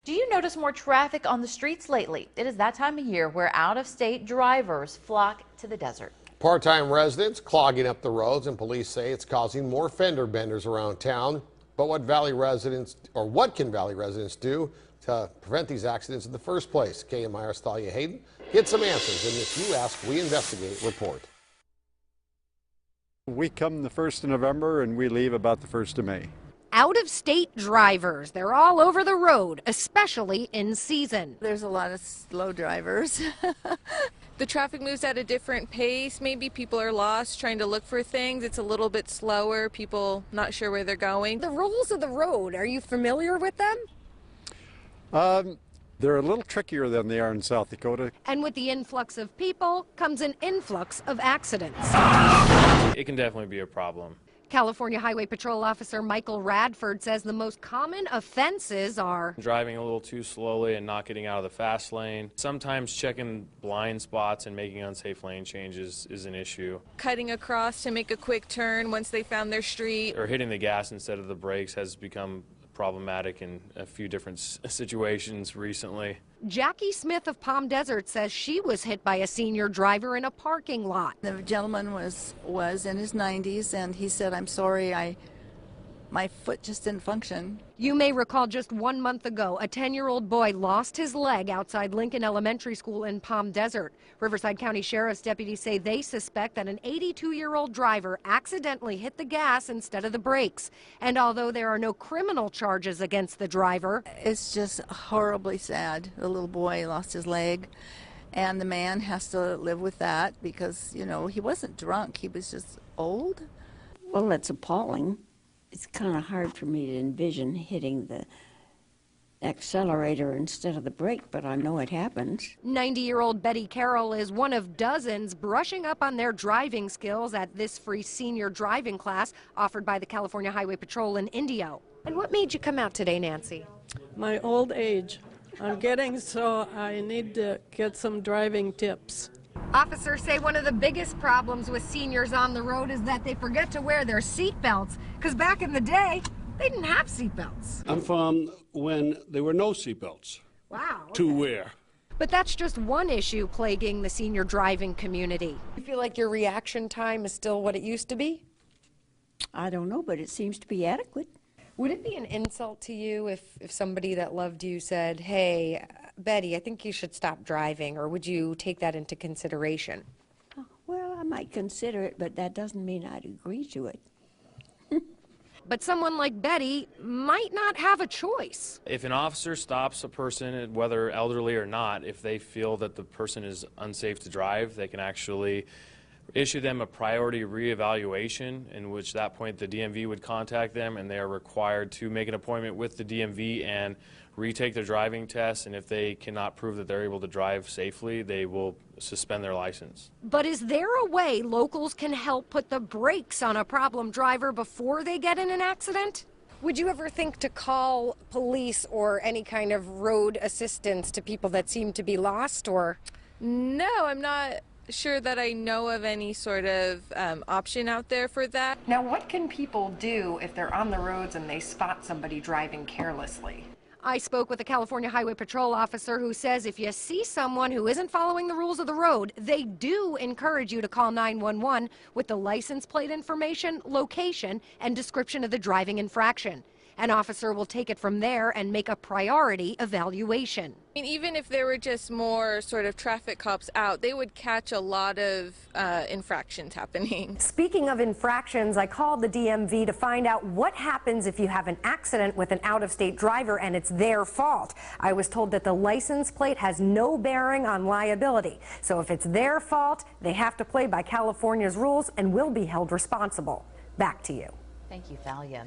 Do you notice more traffic on the streets lately? It is that time of year where out-of-state drivers flock to the desert. Part-time residents clogging up the roads, and police say it's causing more fender benders around town. But what can Valley residents do to prevent these accidents in the first place? KMIR's Thalia Hayden gets some answers in If You Ask, We Investigate report. We come the 1st of November and we leave about the 1st of May. Out-of-state drivers, they're all over the road, especially in season. There's a lot of slow drivers. The traffic moves at a different pace. Maybe people are lost trying to look for things. It's a little bit slower. People not sure where they're going. The rules of the road, are you familiar with them? They're a little trickier than they are in South Dakota. And with the influx of people comes an influx of accidents. It can definitely be a problem. California Highway Patrol Officer Michael Radford says the most common offenses are Driving a little too slowly and not getting out of the fast lane. Sometimes checking blind spots and making unsafe lane changes is an issue. Cutting across to make a quick turn once they found their street. Or hitting the gas instead of the brakes has become problematic in a few different situations recently. Jackie Smith of Palm Desert says she was hit by a senior driver in a parking lot. The gentleman was in his 90s, and he said, "I'm sorry, my foot just didn't function." You may recall just 1 month ago, a 10-year-old boy lost his leg outside Lincoln Elementary School in Palm Desert. Riverside County Sheriff's deputies say they suspect that an 82-year-old driver accidentally hit the gas instead of the brakes. And although there are no criminal charges against the driver, It's just horribly sad. The little boy lost his leg, and the man has to live with that because, you know, he wasn't drunk. He was just old. Well, it's appalling. It's kind of hard for me to envision hitting the accelerator instead of the brake, but I know it happens. 90-year-old Betty Carroll is one of dozens brushing up on their driving skills at this free senior driving class offered by the California Highway Patrol in Indio. And what made you come out today, Nancy? My old age. I'm getting so I need to get some driving tips. Officers say one of the biggest problems with seniors on the road is that they forget to wear their seat belts, because back in the day, they didn't have seat belts. I'm from when there were no seat belts to wear. But that's just one issue plaguing the senior driving community. You feel like your reaction time is still what it used to be? I don't know, but it seems to be adequate. Would it be an insult to you if somebody that loved you said, "Hey, Betty, I think you should stop driving," or would you take that into consideration? Well, I might consider it, but that doesn't mean I'd agree to it. But someone like Betty might not have a choice. If an officer stops a person, whether elderly or not, if they feel that the person is unsafe to drive, they can actually issue them a priority reevaluation, in which that point the DMV would contact them, and they are required to make an appointment with the DMV and retake their driving test. And if they cannot prove that they're able to drive safely, they will suspend their license. But is there a way locals can help put the brakes on a problem driver before they get in an accident? Would you ever think to call police or any kind of road assistance to people that seem to be lost, or? No, I'm not sure that I know of any sort of option out there for that. Now, what can people do if they're on the roads and they spot somebody driving carelessly? I spoke with a California Highway Patrol officer who says if you see someone who isn't following the rules of the road, they do encourage you to call 911 with the license plate information, location, and description of the driving infraction. An officer will take it from there and make a priority evaluation. I mean, even if there were just more sort of traffic cops out, they would catch a lot of infractions happening. Speaking of infractions, I called the DMV to find out what happens if you have an accident with an out-of-state driver and it's their fault. I was told that the license plate has no bearing on liability. So if it's their fault, they have to play by California's rules and will be held responsible. Back to you. Thank you, Thalia.